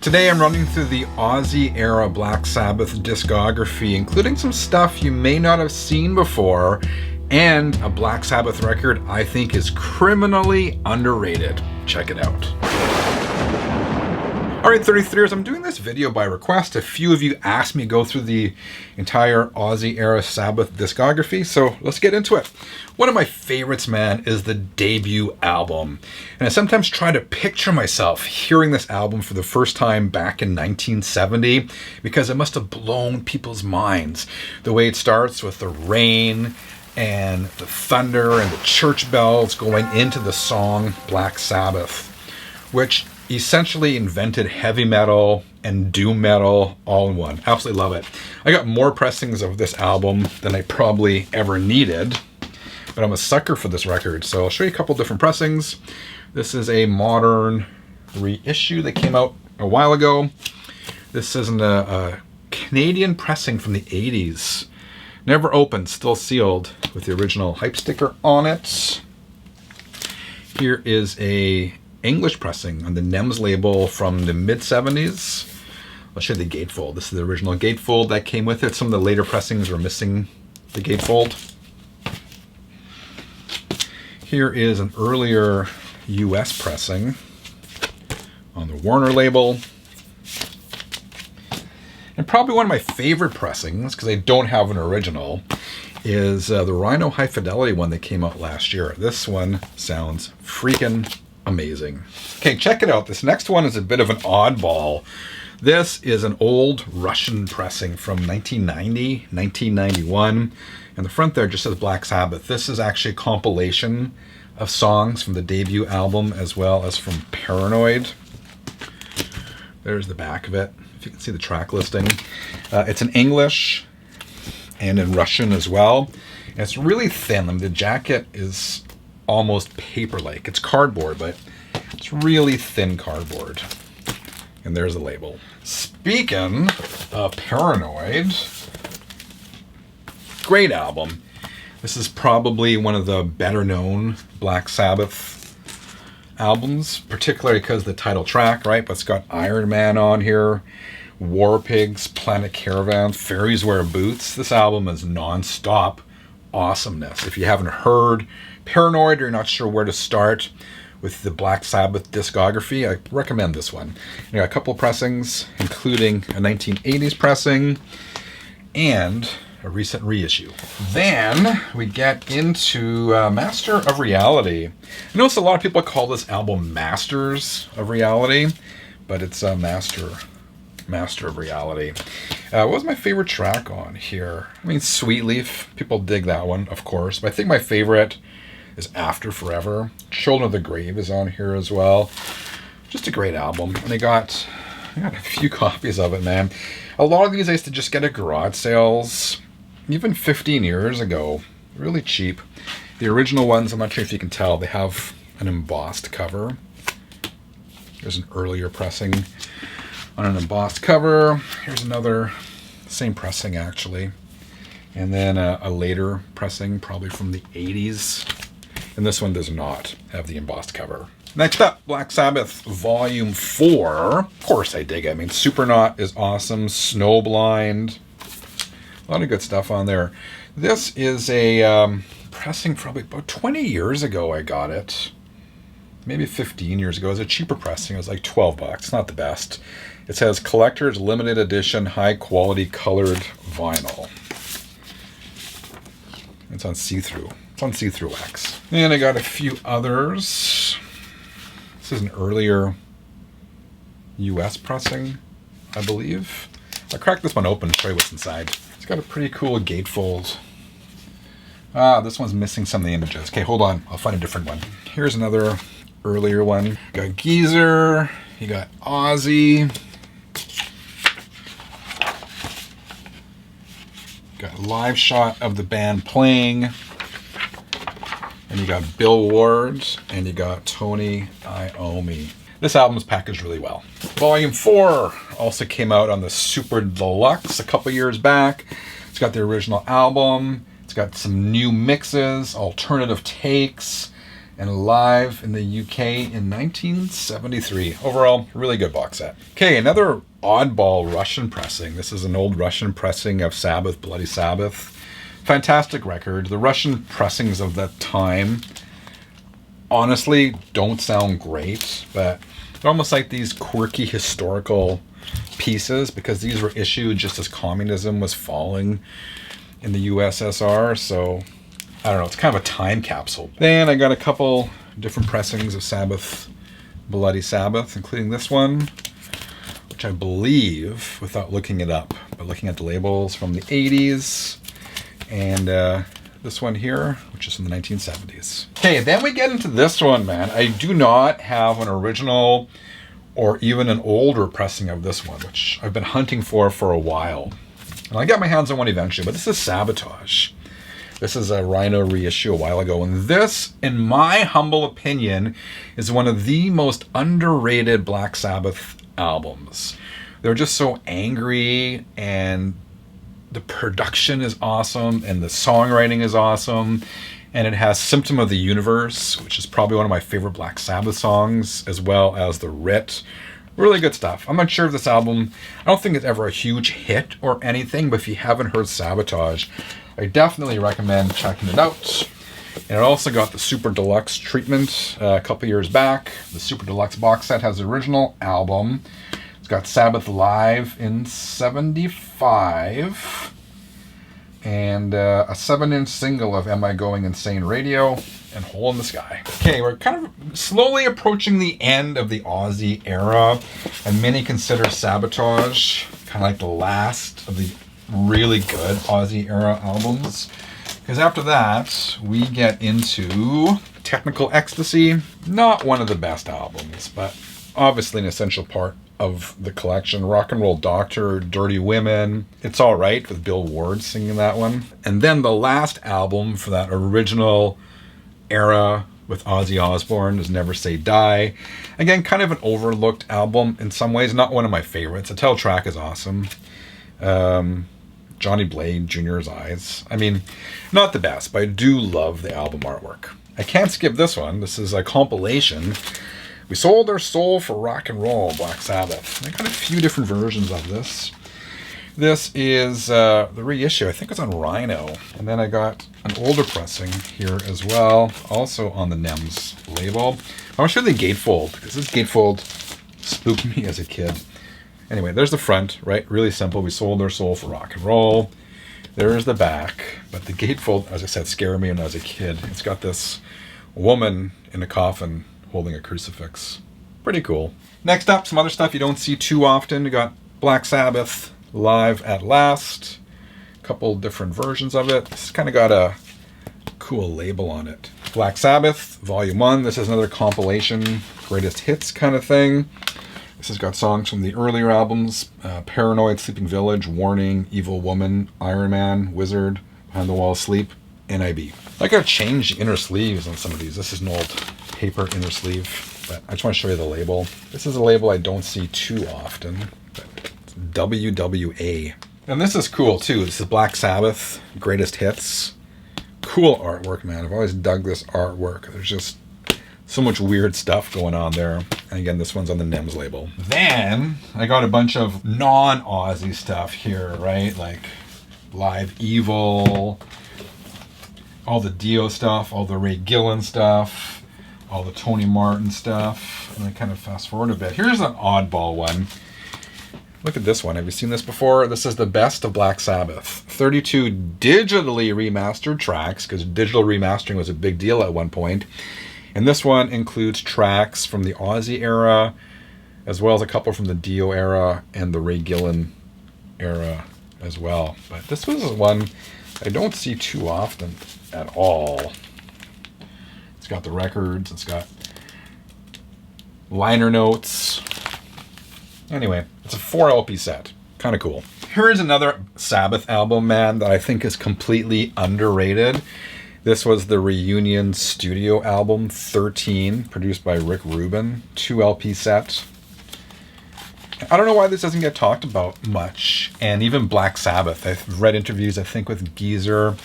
Today I'm running through the Ozzy-era Black Sabbath discography, including some stuff you may not have seen before, and a Black Sabbath record I think is criminally underrated. Check it out. Alright 33ers, I'm doing this video by request. A few of you asked me to go through the entire Ozzy-era Sabbath discography, so let's get into it. One of my favorites, man, is the debut album. And I sometimes try to picture myself hearing this album for the first time back in 1970, because it must have blown people's minds. The way it starts with the rain and the thunder and the church bells going into the song Black Sabbath, which essentially invented heavy metal and doom metal all in one. Absolutely love it. I got more pressings of this album than I probably ever needed, but I'm a sucker for this record. So I'll show you a couple different pressings. This is a modern reissue that came out a while ago. This isn't a Canadian pressing from the 80s. Never opened, still sealed with the original hype sticker on it. Here is a English pressing on the NEMS label from the mid-70s. I'll show you the gatefold. This is the original gatefold that came with it. Some of the later pressings were missing the gatefold. Here is an earlier US pressing on the Warner label. And probably one of my favorite pressings, because I don't have an original, is the Rhino High Fidelity one that came out last year. This one sounds freaking amazing. Okay, check it out. This next one is a bit of an oddball. This is an old Russian pressing from 1990, 1991. And the front there just says Black Sabbath. This is actually a compilation of songs from the debut album as well as from Paranoid. There's the back of it, if you can see the track listing. It's in English and in Russian as well. And it's really thin. I mean, the jacket is almost paper-like. It's cardboard, but it's really thin cardboard. And there's the label. Speaking of Paranoid, great album. This is probably one of the better-known Black Sabbath albums, particularly because of the title track, right? But it's got Iron Man on here, War Pigs, Planet Caravan, Fairies Wear Boots. This album is non-stop awesomeness. If you haven't heard Paranoid or you're not sure where to start with the Black Sabbath discography, I recommend this one. You got a couple pressings, including a 1980s pressing and a recent reissue. Then we get into Master of Reality. I notice a lot of people call this album Masters of Reality, but it's Master of Reality. What was my favorite track on here? I mean, Sweet Leaf. People dig that one, of course. But I think my favorite is After Forever. Children of the Grave is on here as well. Just a great album. And I got a few copies of it, man. A lot of these I used to just get at garage sales, even 15 years ago. Really cheap. The original ones, I'm not sure if you can tell, they have an embossed cover. There's an earlier pressing on an embossed cover. Here's another, same pressing actually. And then a later pressing, probably from the 80s. And this one does not have the embossed cover. Next up, Black Sabbath Volume 4. Of course I dig it. I mean, Supernaut is awesome. Snowblind. A lot of good stuff on there. This is a pressing probably about 20 years ago I got it. Maybe 15 years ago. It was a cheaper pressing. It was like 12 bucks. Not the best. It says collector's limited edition high quality colored vinyl. It's on see-through. It's on see-through wax. And I got a few others. This is an earlier US pressing, I believe. I'll crack this one open and show you what's inside. It's got a pretty cool gatefold. This one's missing some of the images. Okay, hold on. I'll find a different one. Here's another earlier one. You got Geezer. You got Ozzy. Got a live shot of the band playing. And you got Bill Ward. And you got Tony Iommi. This album's packaged really well. Volume 4 also came out on the Super Deluxe a couple years back. It's got the original album. It's got some new mixes, alternative takes, and live in the UK in 1973. Overall, really good box set. Okay, another oddball Russian pressing. This is an old Russian pressing of Sabbath Bloody Sabbath. Fantastic record. The Russian pressings of that time honestly don't sound great, but they're almost like these quirky historical pieces because these were issued just as communism was falling in the USSR. So I don't know, it's kind of a time capsule. Then I got a couple different pressings of Sabbath Bloody Sabbath, including this one, which I believe, without looking it up, but looking at the labels, from the 80s, and this one here, which is from the 1970s. Okay, then we get into this one, man. I do not have an original or even an older pressing of this one, which I've been hunting for a while. And I got my hands on one eventually, but this is Sabotage. This is a Rhino reissue a while ago, and this, in my humble opinion, is one of the most underrated Black Sabbath albums. They're just so angry, and the production is awesome, and the songwriting is awesome, and it has Symptom of the Universe, which is probably one of my favorite Black Sabbath songs, as well as The Writ. Really good stuff. I'm not sure if this album, I don't think it's ever a huge hit or anything, but if you haven't heard Sabotage, I definitely recommend checking it out. And it also got the Super Deluxe treatment a couple years back. The Super Deluxe box set has the original album. It's got Sabbath Live in 75. And a 7-inch single of Am I Going Insane Radio and Hole in the Sky. Okay, we're kind of slowly approaching the end of the Ozzy era, and many consider Sabotage kind of like the last of the really good Ozzy era albums. Because after that, we get into Technical Ecstasy. Not one of the best albums, but obviously an essential part of the collection. Rock and Roll Doctor, Dirty Women, It's All Right with Bill Ward singing that one. And then the last album for that original era with Ozzy Osbourne is Never Say Die. Again, kind of an overlooked album in some ways, not one of my favorites. The title track is awesome. Johnny Blade Jr.'s Eyes. I mean, not the best, but I do love the album artwork. I can't skip this one. This is a compilation. We Sold Our Soul for Rock and Roll, Black Sabbath. I got a few different versions of this. This is the reissue. I think it's on Rhino. And then I got an older pressing here as well, also on the NEMS label. I want to show you the gatefold, because this gatefold spooked me as a kid. Anyway, there's the front, right? Really simple. We sold our soul for rock and roll. There's the back. But the gatefold, as I said, scared me when I was a kid. It's got this woman in a coffin holding a crucifix. Pretty cool. Next up, some other stuff you don't see too often. We got Black Sabbath Live at Last. A couple different versions of it. It's kind of got a cool label on it. Black Sabbath, Volume 1. This is another compilation, greatest hits kind of thing. This has got songs from the earlier albums, Paranoid, Sleeping Village, Warning, Evil Woman, Iron Man, Wizard, Behind the Wall of Sleep, NIB. I gotta change the inner sleeves on some of these. This is an old paper inner sleeve, but I just want to show you the label. This is a label I don't see too often, but it's WWA. And this is cool too. This is Black Sabbath, Greatest Hits. Cool artwork, man. I've always dug this artwork. There's just so much weird stuff going on there. And again, this one's on the NEMS label. Then I got a bunch of non-Ozzy stuff here, right? Like Live Evil, all the Dio stuff, all the Ray Gillen stuff, all the Tony Martin stuff. And I kind of fast forward a bit. Here's an oddball one. Look at this one. Have you seen this before? This is the best of Black Sabbath. 32 digitally remastered tracks, because digital remastering was a big deal at one point. And this one includes tracks from the Ozzy era, as well as a couple from the Dio era and the Ray Gillen era as well. But this was one I don't see too often at all. It's got the records, it's got liner notes. Anyway, it's a 4 LP set. Kind of cool. Here's another Sabbath album, man, that I think is completely underrated. This was the Reunion Studio Album 13, produced by Rick Rubin. 2 LP set. I don't know why this doesn't get talked about much. And even Black Sabbath. I've read interviews, I think, with Geezer,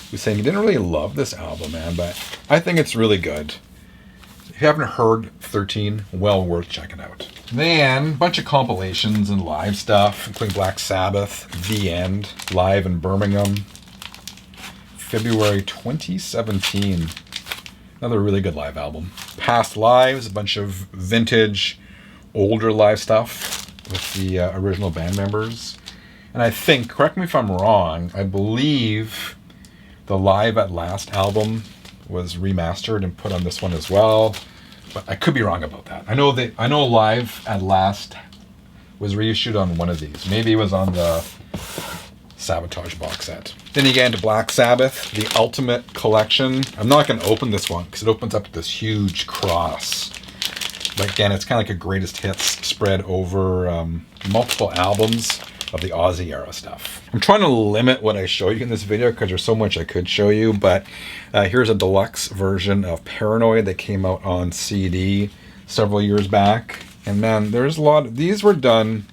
who's saying he didn't really love this album, man, but I think it's really good. If you haven't heard 13, well worth checking out. Then, a bunch of compilations and live stuff, including Black Sabbath, The End, live in Birmingham, February 2017. Another really good live album. Past Lives, a bunch of vintage, older live stuff with the original band members. And I think, correct me if I'm wrong, I believe the Live at Last album was remastered and put on this one as well. But I could be wrong about that. I know Live at Last was reissued on one of these. Maybe it was on the Sabotage box set. Then you get into Black Sabbath, the Ultimate Collection. I'm not going to open this one because it opens up this huge cross. But again, it's kind of like a greatest hits spread over multiple albums of the Ozzy-era stuff. I'm trying to limit what I show you in this video because there's so much I could show you, but here's a deluxe version of Paranoid that came out on CD several years back. And man, there's a lot. These were done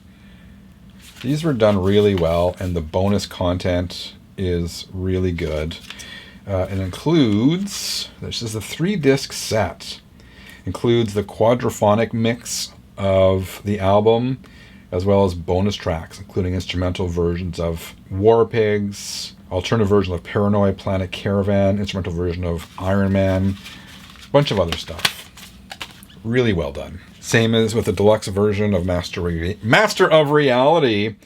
really well, and the bonus content is really good. It includes, this is a 3-disc set. Includes the quadraphonic mix of the album, as well as bonus tracks, including instrumental versions of War Pigs, alternative version of Paranoid, Planet Caravan, instrumental version of Iron Man, a bunch of other stuff. Really well done. Same as with the deluxe version of Master of Reality,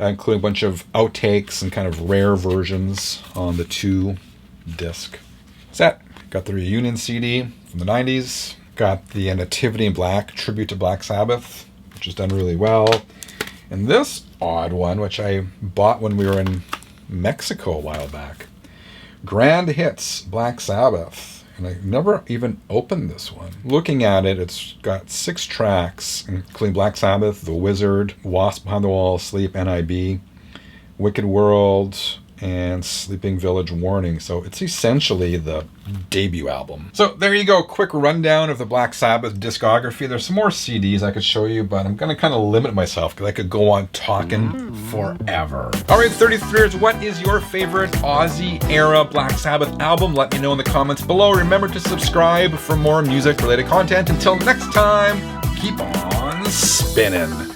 including a bunch of outtakes and kind of rare versions on the 2-disc set. Got the Reunion CD from the 90s. Got the Nativity in Black tribute to Black Sabbath, which is done really well. And this odd one, which I bought when we were in Mexico a while back. Grand Hits Black Sabbath. And I never even opened this one. Looking at it, it's got 6 tracks, including Black Sabbath, The Wizard, Wasp Behind the Wall, Sleep, NIB, Wicked World, and Sleeping Village Warning. So it's essentially the debut album. So there you go, quick rundown of the Black Sabbath discography. There's some more CDs I could show you, but I'm gonna kind of limit myself because I could go on talking forever. All right, 33ers, what is your favorite Ozzy-era Black Sabbath album? Let me know in the comments below. Remember to subscribe for more music-related content. Until next time, keep on spinning.